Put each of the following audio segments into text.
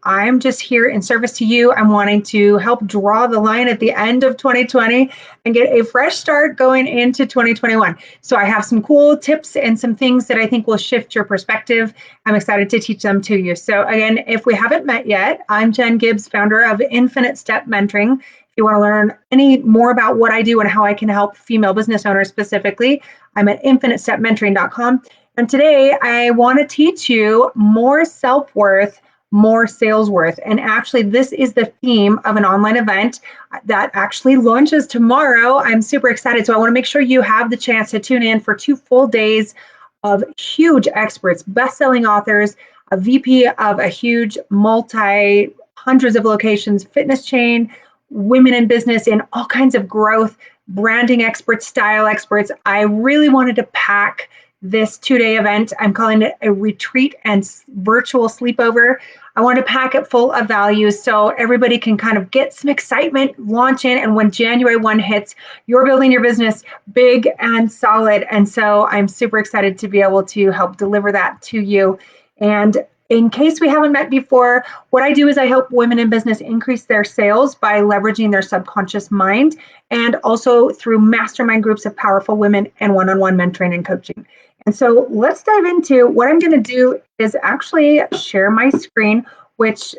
I'm just here in service to you. I'm wanting to help draw the line at the end of 2020 and get a fresh start going into 2021. So I have some cool tips and some things that I think will shift your perspective. I'm excited to teach them to you. So again, if we haven't met yet, I'm Jen Gibbs, founder of Infinite Step Mentoring. If you want to learn any more about what I do and how I can help female business owners specifically, I'm at infinitestepmentoring.com. And today I want to teach you more self-worth, more sales worth. And actually, this is the theme of an online event that actually launches tomorrow. I'm super excited. So I want to make sure you have the chance to tune in for 2 full days of huge experts, best-selling authors, a VP of a huge hundreds of locations fitness chain, women in business in all kinds of growth, branding experts, style experts. I really wanted to pack this 2-day event. I'm calling it a retreat and virtual sleepover. I want to pack it full of value so everybody can kind of get some excitement, launch in, and when January 1 hits, you're building your business big and solid. And so I'm super excited to be able to help deliver that to you. And in case we haven't met before, what I do is I help women in business increase their sales by leveraging their subconscious mind, and also through mastermind groups of powerful women and one-on-one mentoring and coaching. And so let's dive into what I'm going to do is actually share my screen, which,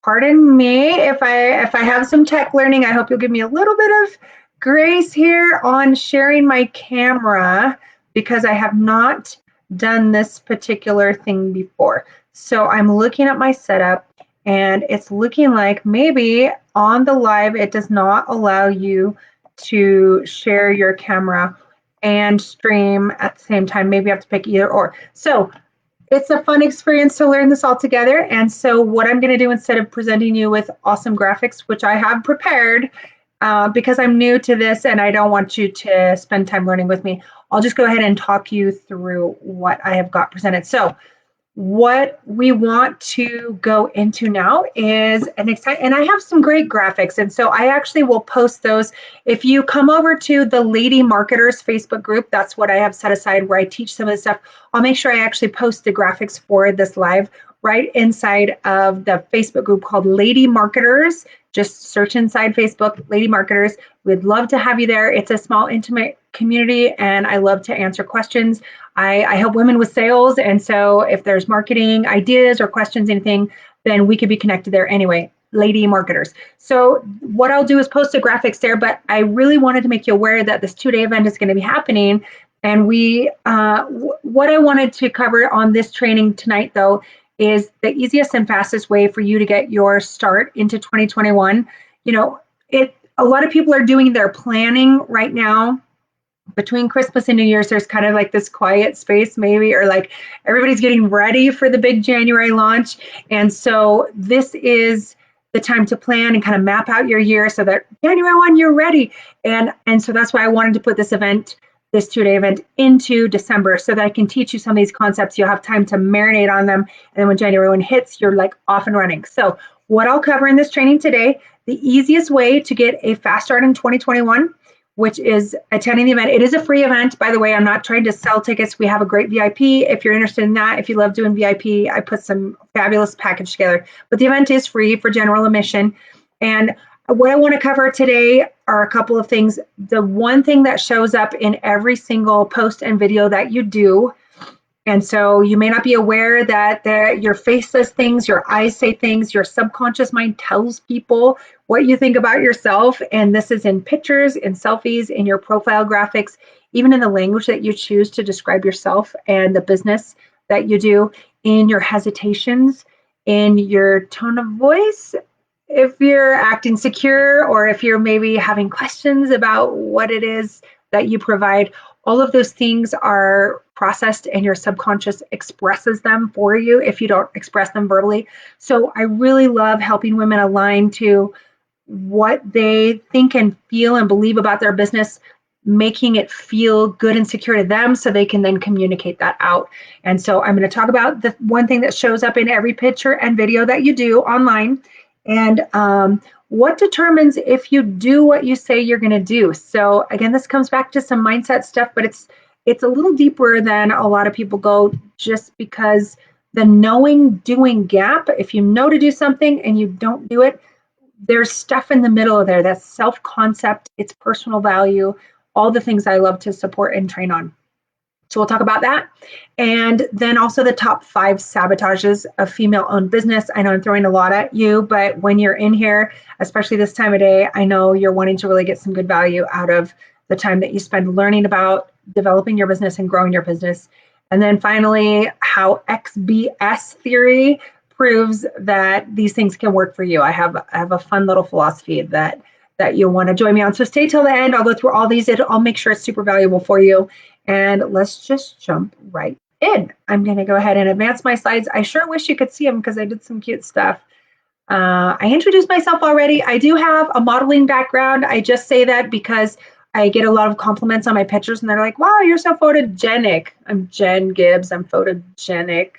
pardon me if I have some tech learning. I hope you'll give me a little bit of grace here on sharing my camera because I have not done this particular thing before. So I'm looking at my setup and it's looking like maybe on the live it does not allow you to share your camera and stream at the same time. Maybe you have to pick either or. So it's a fun experience to learn this all together. And so what I'm going to do, instead of presenting you with awesome graphics, which I have prepared because I'm new to this and I don't want you to spend time learning with me, I'll just go ahead and talk you through what I have got presented. So what we want to go into now is and I have some great graphics, and so I actually will post those. If you come over to the Lady Marketers Facebook group, that's what I have set aside where I teach some of this stuff. I'll make sure I actually post the graphics for this live right inside of the Facebook group called Lady Marketers. Just search inside Facebook, Lady Marketers. We'd love to have you there. It's a small, intimate community, and I love to answer questions. I help women with sales, and so if there's marketing ideas or questions, anything, then we could be connected there anyway. Lady Marketers. So what I'll do is post the graphics there, but I really wanted to make you aware that this 2-day event is going to be happening. And what I wanted to cover on this training tonight, though, is the easiest and fastest way for you to get your start into 2021. You know, a lot of people are doing their planning right now. Between Christmas and New Year's, there's kind of like this quiet space maybe, or like everybody's getting ready for the big January launch. And so this is the time to plan and kind of map out your year so that January 1, you're ready. And so that's why I wanted to put this 2-day event into December so that I can teach you some of these concepts. You'll have time to marinate on them. And then when January 1 hits, you're like off and running. So what I'll cover in this training today, the easiest way to get a fast start in 2021, which is attending the event. It is a free event, by the way. I'm not trying to sell tickets. We have a great VIP. If you're interested in that, if you love doing VIP, I put some fabulous package together. But the event is free for general admission. And what I want to cover today are a couple of things. The one thing that shows up in every single post and video that you do, and so you may not be aware that your face says things, your eyes say things, your subconscious mind tells people what you think about yourself. And this is in pictures, in selfies, in your profile graphics, even in the language that you choose to describe yourself and the business that you do, in your hesitations, in your tone of voice, if you're acting secure or if you're maybe having questions about what it is that you provide. All of those things are processed and your subconscious expresses them for you if you don't express them verbally. So I really love helping women align to what they think and feel and believe about their business, making it feel good and secure to them so they can then communicate that out. And so I'm going to talk about the one thing that shows up in every picture and video that you do online, and what determines if you do what you say you're going to do. So again, this comes back to some mindset stuff, but it's a little deeper than a lot of people go, just because the knowing doing gap. If you know to do something and you don't do it, there's stuff in the middle of there. That's self-concept, it's personal value, all the things I love to support and train on. So we'll talk about that. And then also the top 5 sabotages of female-owned business. I know I'm throwing a lot at you, but when you're in here, especially this time of day, I know you're wanting to really get some good value out of the time that you spend learning about developing your business and growing your business. And then finally, how XBS theory proves that these things can work for you. I have a fun little philosophy that you'll want to join me on. So stay till the end. I'll go through all these. I'll make sure it's super valuable for you. And let's just jump right in. I'm going to go ahead and advance my slides. I sure wish you could see them because I did some cute stuff. I introduced myself already. I do have a modeling background. I just say that because I get a lot of compliments on my pictures and they're like, wow, you're so photogenic. I'm Jen Gibbs. I'm photogenic.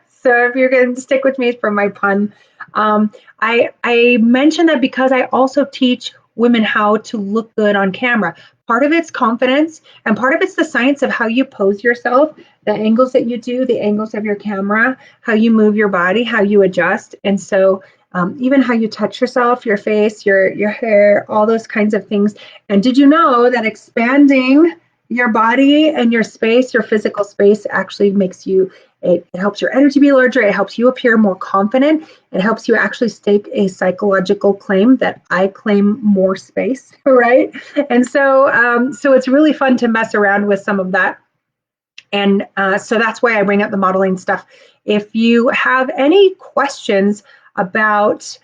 So if you're going to stick with me for my pun, I mention that because I also teach women how to look good on camera. Part of it's confidence, and part of it's the science of how you pose yourself, the angles that you do, the angles of your camera, how you move your body, how you adjust. And so even how you touch yourself, your face, your hair, all those kinds of things. And did you know that expanding your body and your space, your physical space, actually makes you, it helps your energy be larger, it helps you appear more confident, it helps you actually stake a psychological claim that I claim more space, right? And so, so it's really fun to mess around with some of that. And so that's why I bring up the modeling stuff. If you have any questions about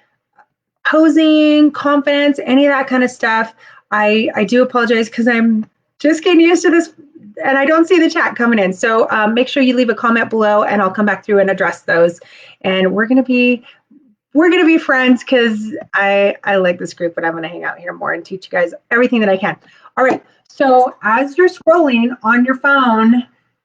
posing, confidence, any of that kind of stuff, I do apologize because I'm just getting used to this and I don't see the chat coming in. So make sure you leave a comment below and I'll come back through and address those. And we're gonna be friends because I like this group, but I'm gonna hang out here more and teach you guys everything that I can. All right, so as you're scrolling on your phone,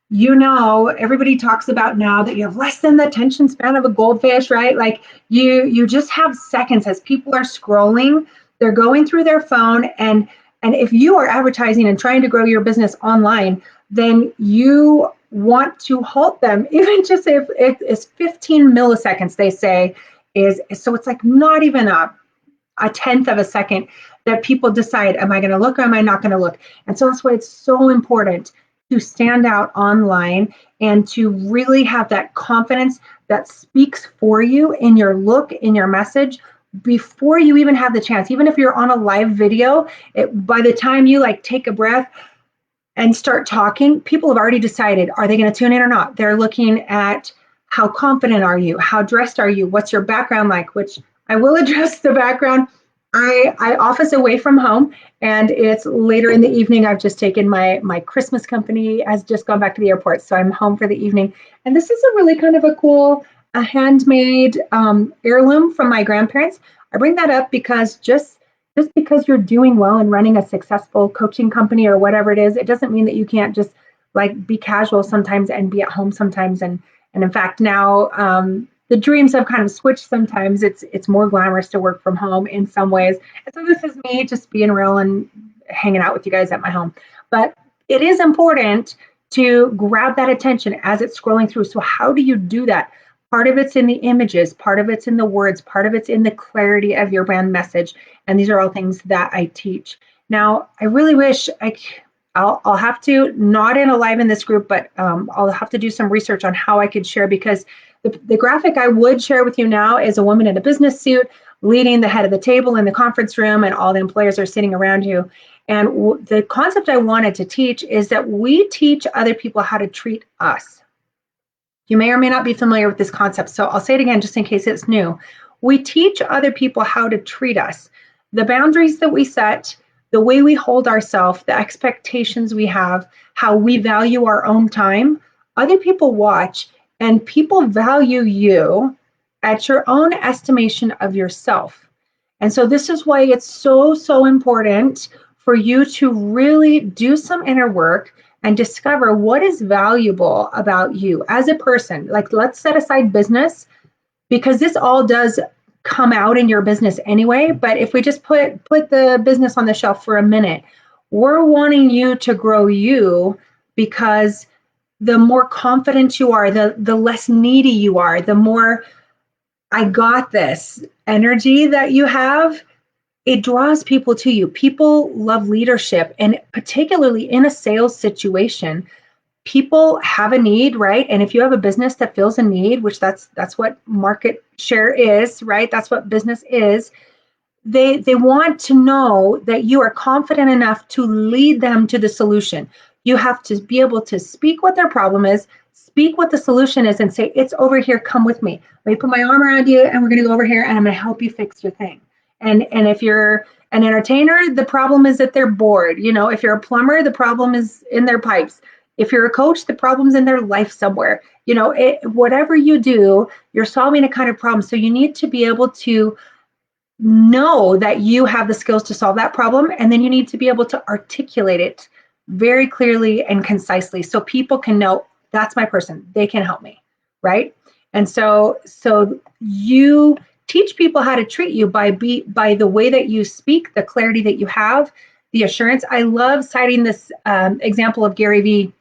you know, everybody talks about now that you have less than the attention span of a goldfish, right? Like you just have seconds as people are scrolling, they're going through their phone, and if you are advertising and trying to grow your business online, then you want to halt them, even just if it's 15 milliseconds, they say, so it's like not even a tenth of a second that people decide, am I going to look or am I not going to look? And so that's why it's so important to stand out online and to really have that confidence that speaks for you in your look, in your message, before you even have the chance. Even if you're on a live video, by the time you like take a breath and start talking, people have already decided, are they going to tune in or not? They're looking at how confident are you? How dressed are you? What's your background like? Which I will address the background. I office away from home, and it's later in the evening. I've just taken my Christmas company has just gone back to the airport, so I'm home for the evening. And this is a really kind of a cool handmade heirloom from my grandparents. I bring that up because just because you're doing well and running a successful coaching company or whatever it is, it doesn't mean that you can't just like be casual sometimes and be at home sometimes. And in fact, now the dreams have kind of switched sometimes. It's more glamorous to work from home in some ways. And so this is me just being real and hanging out with you guys at my home. But it is important to grab that attention as it's scrolling through. So how do you do that? Part of it's in the images, part of it's in the words, part of it's in the clarity of your brand message. And these are all things that I teach. Now, I really wish I'll have to, not in a live in this group, but I'll have to do some research on how I could share, because the graphic I would share with you now is a woman in a business suit leading the head of the table in the conference room, and all the employees are sitting around you. And the concept I wanted to teach is that we teach other people how to treat us. You may or may not be familiar with this concept, so I'll say it again just in case it's new. We teach other people how to treat us. The boundaries that we set, the way we hold ourselves, the expectations we have, how we value our own time, other people watch, and people value you at your own estimation of yourself. And so this is why it's so important for you to really do some inner work and discover what is valuable about you as a person. Like, let's set aside business, because this all does come out in your business anyway. But if we just put the business on the shelf for a minute, we're wanting you to grow you, because the more confident you are, the less needy you are, the more I got this energy that you have, it draws people to you. People love leadership, and particularly in a sales situation, people have a need, right? And if you have a business that feels a need, which that's what market share is, right? That's what business is. They want to know that you are confident enough to lead them to the solution. You have to be able to speak what their problem is, speak what the solution is, and say, it's over here, come with me. Let me put my arm around you, and we're going to go over here, and I'm going to help you fix your thing. And if you're an entertainer, the problem is that they're bored. If you're a plumber, the problem is in their pipes. If you're a coach, the problem's in their life somewhere. Whatever you do, you're solving a kind of problem. So you need to be able to know that you have the skills to solve that problem, and then you need to be able to articulate it very clearly and concisely so people can know that's my person, they can help me, right? And so you teach people how to treat you by the way that you speak, the clarity that you have, the assurance. I love citing this example of Gary Vee.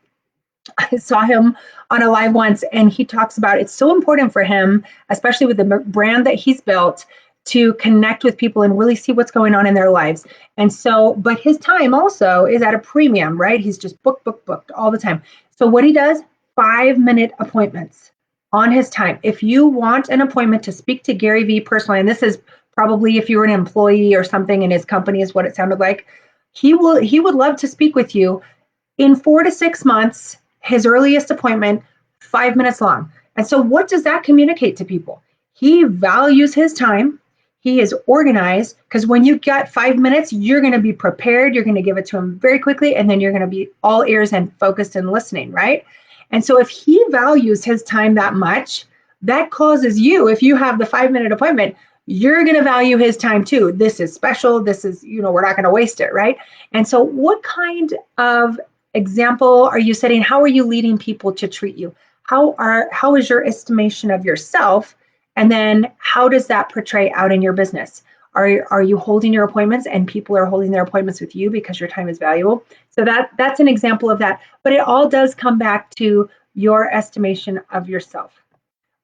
I saw him on a live once, and he talks about it's so important for him, especially with the brand that he's built, to connect with people and really see what's going on in their lives. And so, but his time also is at a premium, right? He's just booked all the time. So what he does, 5-minute appointments on his time. If you want an appointment to speak to Gary Vee personally, and this is probably if you were an employee or something in his company is what it sounded like, he would love to speak with you in 4 to 6 months. His earliest appointment, 5 minutes long. And so what does that communicate to people? He values his time. He is organized, because when you get 5 minutes, you're going to be prepared. You're going to give it to him very quickly, and then you're going to be all ears and focused and listening, right? And so if he values his time that much, that causes you, if you have the 5-minute appointment, you're going to value his time too. This is special. This is, we're not going to waste it, right? And so what kind of example are you setting? How are you leading people to treat you? How is your estimation of yourself? And then how does that portray out in your business? Are you holding your appointments and people are holding their appointments with you because your time is valuable? So that's an example of that. But it all does come back to your estimation of yourself.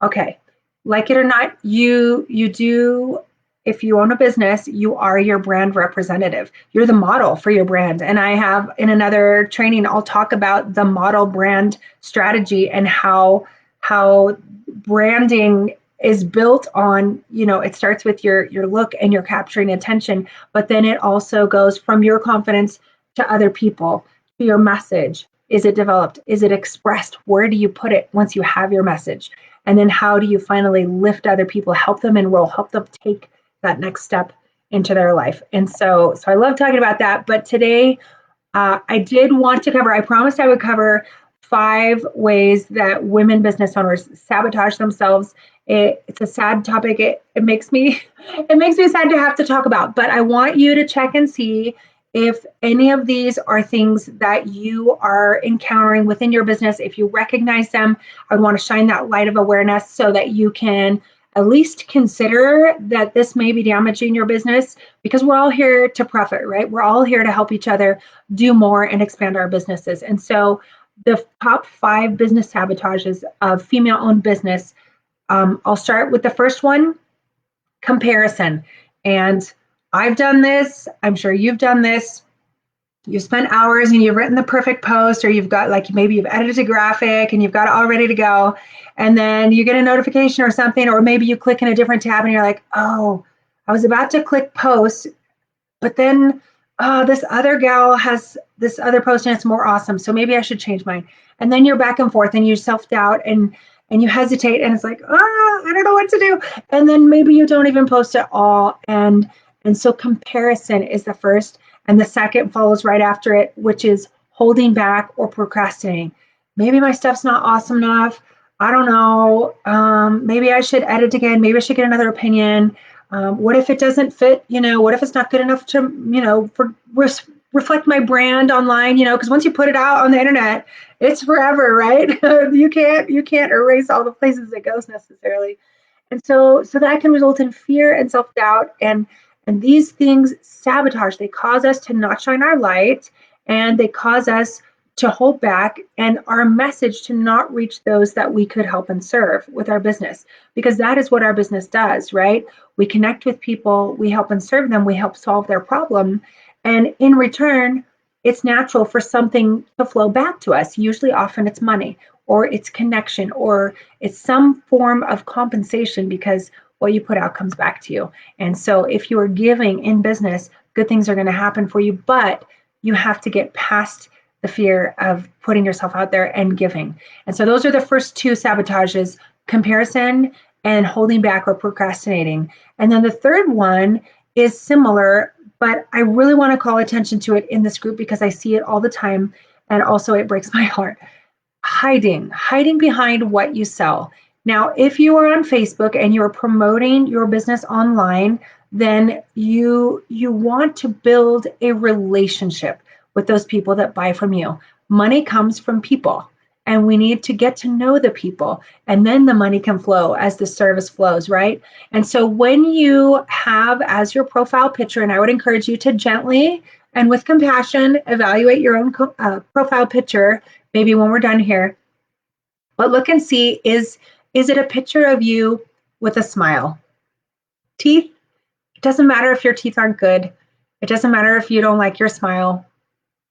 Okay, like it or not, you do, if you own a business, you are your brand representative. You're the model for your brand. And I have in another training, I'll talk about the model brand strategy and how branding is built on, it starts with your look and you're capturing attention, but then it also goes from your confidence to other people, to your message. Is it developed? Is it expressed? Where do you put it once you have your message? And then how do you finally lift other people, help them enroll, help them take that next step into their life? And so I love talking about that. But today I did want to cover, I promised I would cover 5 ways that women business owners sabotage themselves. It's a sad topic. It makes me sad to have to talk about, but I want you to check and see if any of these are things that you are encountering within your business. If you recognize them, I want to shine that light of awareness so that you can at least consider that this may be damaging your business, because we're all here to profit, right? We're all here to help each other do more and expand our businesses. And so the top 5 business sabotages of female-owned business, I'll start with the first one, comparison. And I've done this. I'm sure you've done this. You spent hours and you've written the perfect post, or you've got maybe you've edited a graphic and you've got it all ready to go. And then you get a notification or something, or maybe you click in a different tab and you're like, oh, I was about to click post, but then this other gal has this other post and it's more awesome. So maybe I should change mine. And then you're back and forth and you self-doubt and you hesitate and it's like, I don't know what to do. And then maybe you don't even post at all. And so comparison is the first. And the second follows right after it, which is holding back or procrastinating. Maybe my stuff's not awesome enough. I don't know. Maybe I should edit again. Maybe I should get another opinion. What if it doesn't fit? What if it's not good enough to, reflect my brand online? Because once you put it out on the internet, it's forever, right? You can't erase all the places it goes necessarily. And so that can result in fear and self-doubt, and these things sabotage. They cause us to not shine our light, and they cause us to hold back and our message to not reach those that we could help and serve with our business, because that is what our business does, right? We connect with people, we help and serve them, we help solve their problem, and in return it's natural for something to flow back to us. Usually often it's money, or it's connection, or it's some form of compensation, because what you put out comes back to you. And so if you are giving in business, good things are going to happen for you, but you have to get past the fear of putting yourself out there and giving. And so those are the first two sabotages: comparison and holding back or procrastinating. And then the third one is similar, but I really want to call attention to it in this group because I see it all the time. And also it breaks my heart. Hiding behind what you sell. Now, if you are on Facebook and you're promoting your business online, then you want to build a relationship with those people that buy from you. Money comes from people, and we need to get to know the people, and then the money can flow as the service flows, right? And so when you have as your profile picture, and I would encourage you to gently and with compassion evaluate your own profile picture, maybe when we're done here, but look and see, is it a picture of you with a smile? Teeth, it doesn't matter if your teeth aren't good. It doesn't matter if you don't like your smile.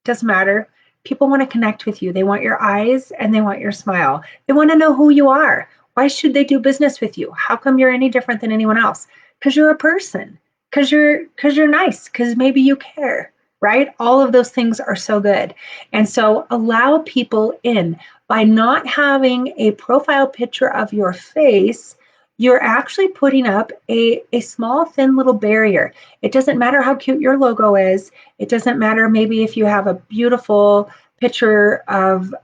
Doesn't matter. People want to connect with you. They want your eyes and they want your smile. They want to know who you are. Why should they do business with you? How come you're any different than anyone else? Because you're a person. Because you're nice. Because maybe you care, right? All of those things are so good. And so allow people in. By not having a profile picture of your face, you're actually putting up a small, thin little barrier. It doesn't matter how cute your logo is. It doesn't matter maybe if you have a beautiful picture of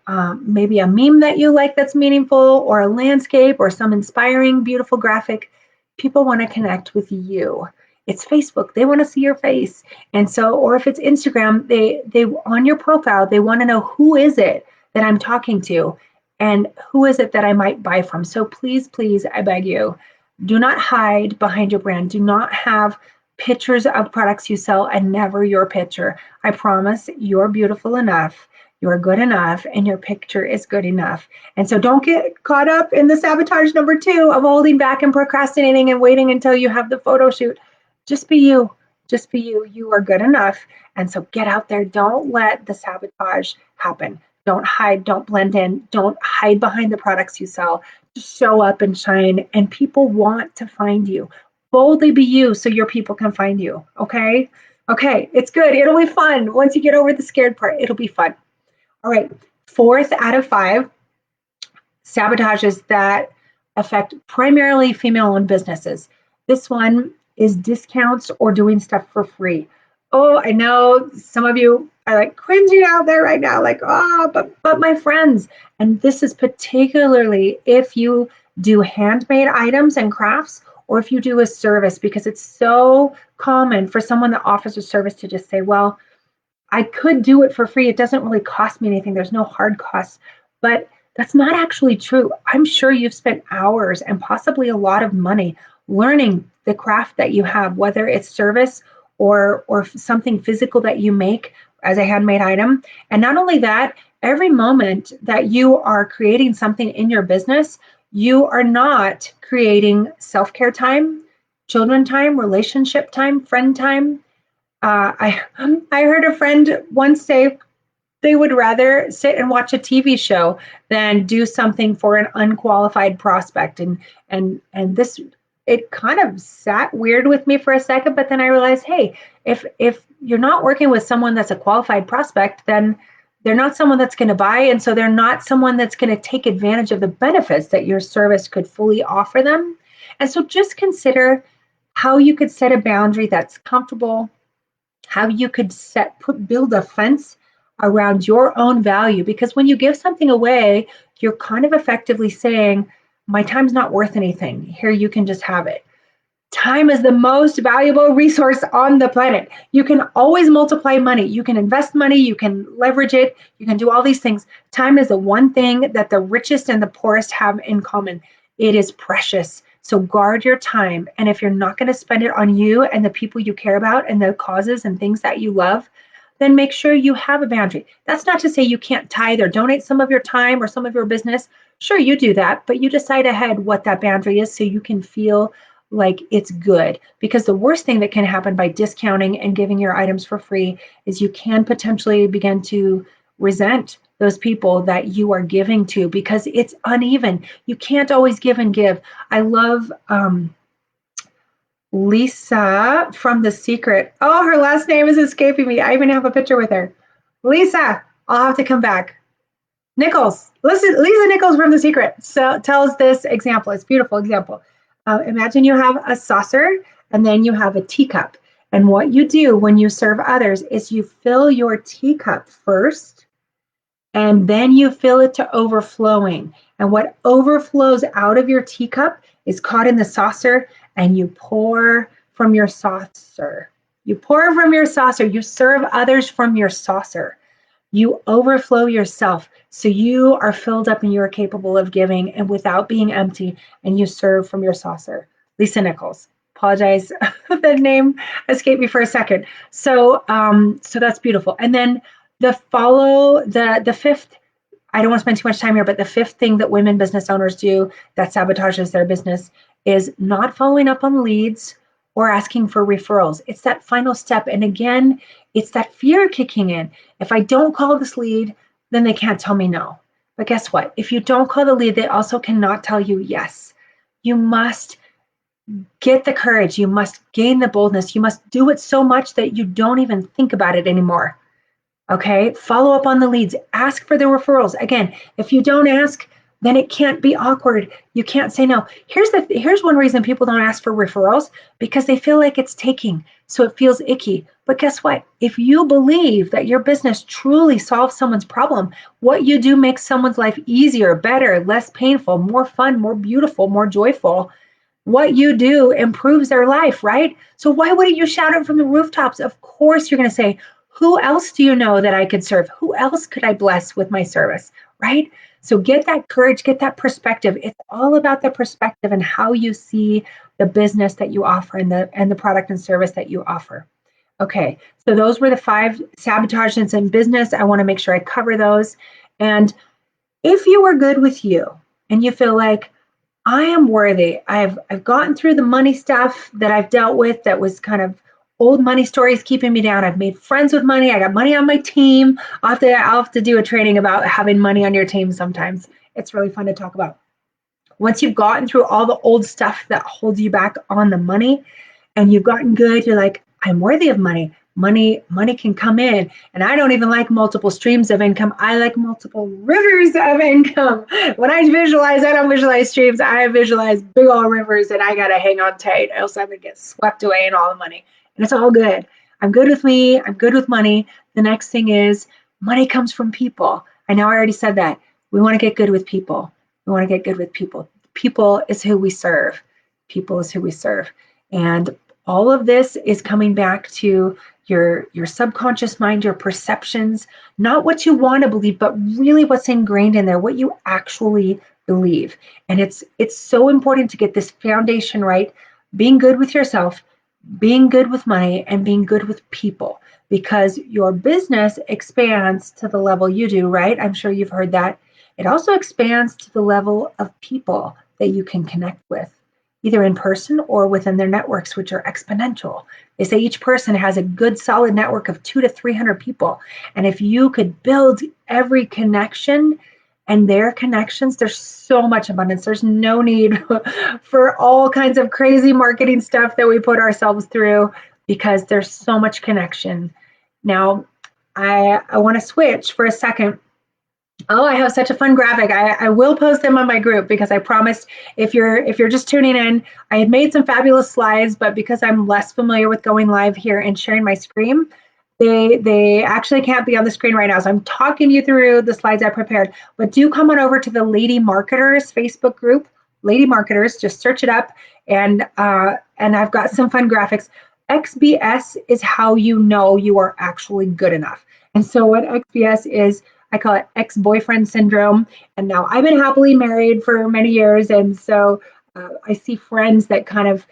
maybe a meme that you like that's meaningful, or a landscape, or some inspiring, beautiful graphic. People want to connect with you. It's Facebook. They want to see your face. And so, or if it's Instagram, they on your profile, they want to know, who is it that I'm talking to? And who is it that I might buy from? So please, please, I beg you, do not hide behind your brand. Do not have pictures of products you sell and never your picture. I promise you're beautiful enough, you're good enough, and your picture is good enough. And so don't get caught up in the sabotage number 2 of holding back and procrastinating and waiting until you have the photo shoot. Just be you. Just be you. You are good enough. And so get out there. Don't let the sabotage happen. Don't hide, don't blend in, don't hide behind the products you sell. Just show up and shine, and people want to find you. Boldly be you so your people can find you, okay? Okay, it's good. It'll be fun. Once you get over the scared part, it'll be fun. All right, 4th out of 5 sabotages that affect primarily female-owned businesses. This one is discounts or doing stuff for free. Oh, I know some of you are like cringing out there right now, like, but my friends. And this is particularly if you do handmade items and crafts, or if you do a service, because it's so common for someone that offers a service to just say, well, I could do it for free. It doesn't really cost me anything. There's no hard costs. But that's not actually true. I'm sure you've spent hours and possibly a lot of money learning the craft that you have, whether it's service or something physical that you make as a handmade item. And not only that, every moment that you are creating something in your business, you are not creating self-care time, children time, relationship time, friend time. I heard a friend once say they would rather sit and watch a TV show than do something for an unqualified prospect. And this, it kind of sat weird with me for a second, but then I realized, hey, if you're not working with someone that's a qualified prospect, then they're not someone that's going to buy, and so they're not someone that's going to take advantage of the benefits that your service could fully offer them. And so just consider how you could set a boundary that's comfortable, how you could build a fence around your own value, because when you give something away, you're kind of effectively saying, my time's not worth anything. Here, you can just have it. Time is the most valuable resource on the planet. You can always multiply money. You can invest money. You can leverage it. You can do all these things. Time is the one thing that the richest and the poorest have in common. It is precious. So guard your time. And if you're not going to spend it on you and the people you care about and the causes and things that you love, then make sure you have a boundary. That's not to say you can't tithe or donate some of your time or some of your business. Sure, you do that, but you decide ahead what that boundary is so you can feel like it's good. Because the worst thing that can happen by discounting and giving your items for free is you can potentially begin to resent those people that you are giving to because it's uneven. You can't always give and give. I love Lisa from The Secret. Oh, her last name is escaping me. I even have a picture with her. Lisa, I'll have to come back. Nichols, Lisa Nichols from The Secret. So tells this example. It's a beautiful example. Imagine you have a saucer and then you have a teacup. And what you do when you serve others is you fill your teacup first and then you fill it to overflowing. And what overflows out of your teacup is caught in the saucer and you pour from your saucer. You pour from your saucer. You serve others from your saucer. You overflow yourself. So you are filled up and you are capable of giving and without being empty, and you serve from your saucer. Lisa Nichols. Apologize, the name escaped me for a second. So that's beautiful. And then the fifth, I don't want to spend too much time here, but the fifth thing that women business owners do that sabotages their business is not following up on leads or asking for referrals. It's that final step. And again, it's that fear kicking in. If I don't call this lead, then they can't tell me no. But guess what? If you don't call the lead, they also cannot tell you yes. You must get the courage. You must gain the boldness. You must do it so much that you don't even think about it anymore. Okay, follow up on the leads, ask for the referrals. Again, if you don't ask, then it can't be awkward. You can't say no. Here's one reason people don't ask for referrals, because they feel like it's taking, so it feels icky. But guess what? If you believe that your business truly solves someone's problem, what you do makes someone's life easier, better, less painful, more fun, more beautiful, more joyful. What you do improves their life, right? So why wouldn't you shout it from the rooftops? Of course you're going to say, who else do you know that I could serve? Who else could I bless with my service, right? So get that courage, get that perspective. It's all about the perspective and how you see the business that you offer and the product and service that you offer. Okay, so those were the 5 sabotages in business. I want to make sure I cover those. And if you are good with you and you feel like I am worthy, I've gotten through the money stuff that I've dealt with that was kind of old money stories keeping me down. I've made friends with money. I got money on my team. I'll have to do a training about having money on your team sometimes. It's really fun to talk about. Once you've gotten through all the old stuff that holds you back on the money and you've gotten good, you're like, I'm worthy of money. Money can come in. And I don't even like multiple streams of income. I like multiple rivers of income. When I visualize, I don't visualize streams. I visualize big old rivers, and I got to hang on tight, else I'm going to get swept away in all the money. And it's all good. I'm good with me. I'm good with money. The next thing is money comes from people. I know I already said that. We want to get good with people. We want to get good with people. People is who we serve. People is who we serve. And all of this is coming back to your subconscious mind, your perceptions, not what you want to believe, but really what's ingrained in there, what you actually believe. And it's so important to get this foundation right, being good with yourself, being good with money, and being good with people, because your business expands to the level you do, right? I'm sure you've heard that. It also expands to the level of people that you can connect with, either in person or within their networks, which are exponential. They say each person has a good solid network of 200 to 300 people. And if you could build every connection and their connections, there's so much abundance. There's no need for all kinds of crazy marketing stuff that we put ourselves through, because there's so much connection. Now, I want to switch for a second. Oh, I have such a fun graphic. I will post them on my group, because I promised, if you're just tuning in, I had made some fabulous slides, but because I'm less familiar with going live here and sharing my screen, they actually can't be on the screen right now. So I'm talking you through the slides I prepared. But do come on over to the Lady Marketers Facebook group, Lady Marketers. Just search it up, and I've got some fun graphics. XBS is how you know you are actually good enough. And so what XBS is, I call it ex-boyfriend syndrome. And now I've been happily married for many years. And so I see friends that kind of,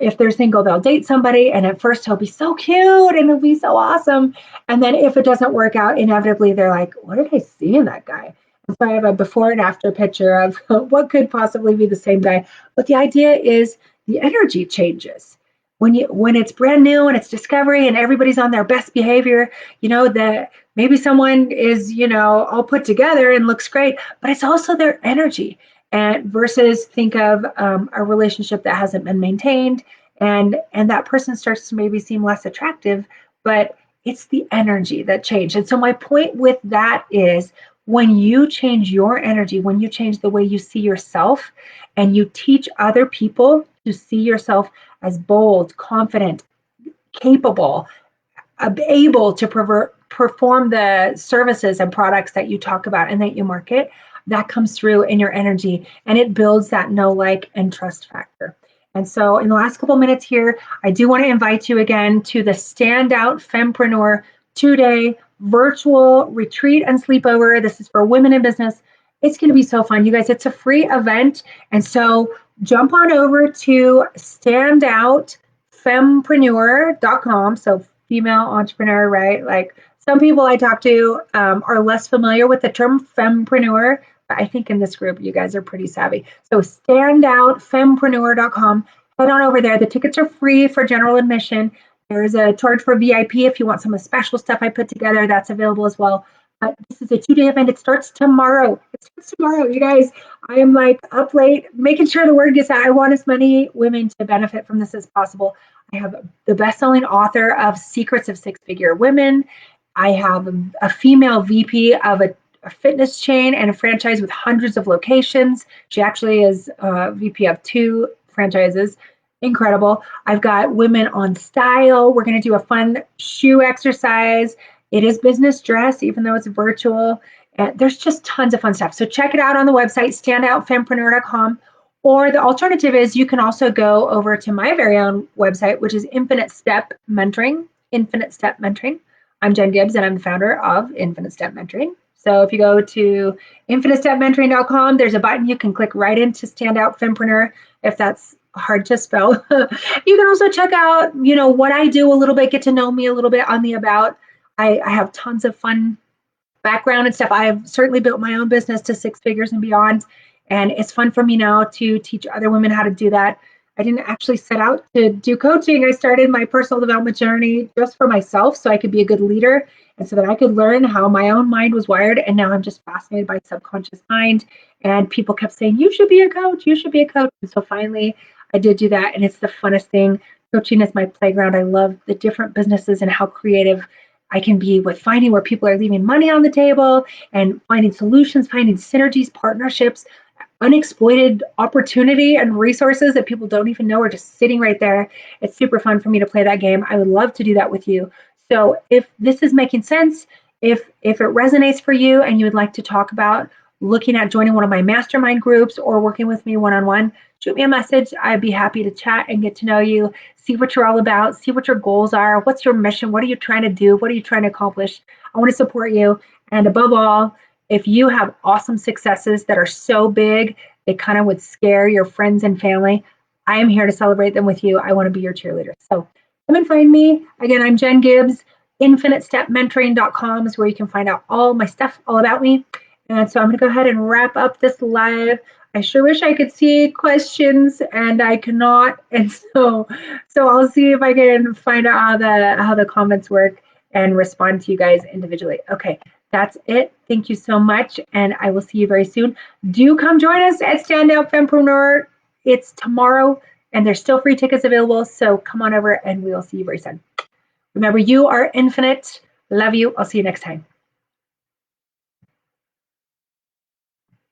if they're single, they'll date somebody, and at first he'll be so cute and it'll be so awesome. And then if it doesn't work out, inevitably they're like, what did I see in that guy? And so I have a before and after picture of what could possibly be the same guy. But the idea is the energy changes. When it's brand new and it's discovery and everybody's on their best behavior, that maybe someone is, all put together and looks great, but it's also their energy. And versus think of a relationship that hasn't been maintained, and that person starts to maybe seem less attractive, but it's the energy that changed. And so my point with that is, when you change your energy, when you change the way you see yourself, and you teach other people to see yourself as bold, confident, capable, able to perform the services and products that you talk about and that you market, that comes through in your energy, and it builds that know, like, and trust factor. And so in the last couple minutes here, I do want to invite you again to the Standout Fempreneur 2-day virtual retreat and sleepover. This is for women in business. It's going to be so fun, you guys. It's a free event. And so jump on over to standoutfempreneur.com. So female entrepreneur, right? Like, some people I talk to are less familiar with the term fempreneur. I think in this group, you guys are pretty savvy. So standoutfempreneur.com. Head on over there. The tickets are free for general admission. There's a charge for VIP if you want some of the special stuff I put together. That's available as well. But this is a 2-day event. It starts tomorrow. You guys. I am like up late, making sure the word gets out. I want as many women to benefit from this as possible. I have the best-selling author of Secrets of Six-Figure Women. I have a female VP of a fitness chain and a franchise with hundreds of locations. She actually is VP of 2 franchises. Incredible. I've got women on style. We're going to do a fun shoe exercise. It is business dress, even though it's virtual. And there's just tons of fun stuff. So check it out on the website, standoutfempreneur.com. Or the alternative is you can also go over to my very own website, which is Infinite Step Mentoring. I'm Jen Gibbs, and I'm the founder of Infinite Step Mentoring. So if you go to infinitestepmentoring.com, there's a button you can click right into Standout Fempreneur if that's hard to spell. You can also check out, what I do a little bit, get to know me a little bit on the about. I have tons of fun background and stuff. I have certainly built my own business to 6 figures and beyond. And it's fun for me now to teach other women how to do that. I didn't actually set out to do coaching. I started my personal development journey just for myself so I could be a good leader and so that I could learn how my own mind was wired. And now I'm just fascinated by subconscious mind. And people kept saying, you should be a coach. You should be a coach. And so finally, I did do that. And it's the funnest thing. Coaching is my playground. I love the different businesses and how creative I can be with finding where people are leaving money on the table and finding solutions, finding synergies, partnerships, unexploited opportunity and resources that people don't even know are just sitting right there. It's super fun for me to play that game. I would love to do that with you. So if this is making sense, if it resonates for you and you would like to talk about looking at joining one of my mastermind groups or working with me one-on-one, shoot me a message. I'd be happy to chat and get to know you, see what you're all about, see what your goals are, what's your mission, what are you trying to do, what are you trying to accomplish. I want to support you. And above all, if you have awesome successes that are so big, they kind of would scare your friends and family, I am here to celebrate them with you. I want to be your cheerleader. So come and find me. Again, I'm Jen Gibbs. InfiniteStepMentoring.com is where you can find out all my stuff, all about me. And so I'm going to go ahead and wrap up this live. I sure wish I could see questions, and I cannot. And so I'll see if I can find out how the comments work and respond to you guys individually. Okay. That's it. Thank you so much. And I will see you very soon. Do come join us at Standout Fempreneur. It's tomorrow and there's still free tickets available. So come on over and we'll see you very soon. Remember, you are infinite. Love you. I'll see you next time.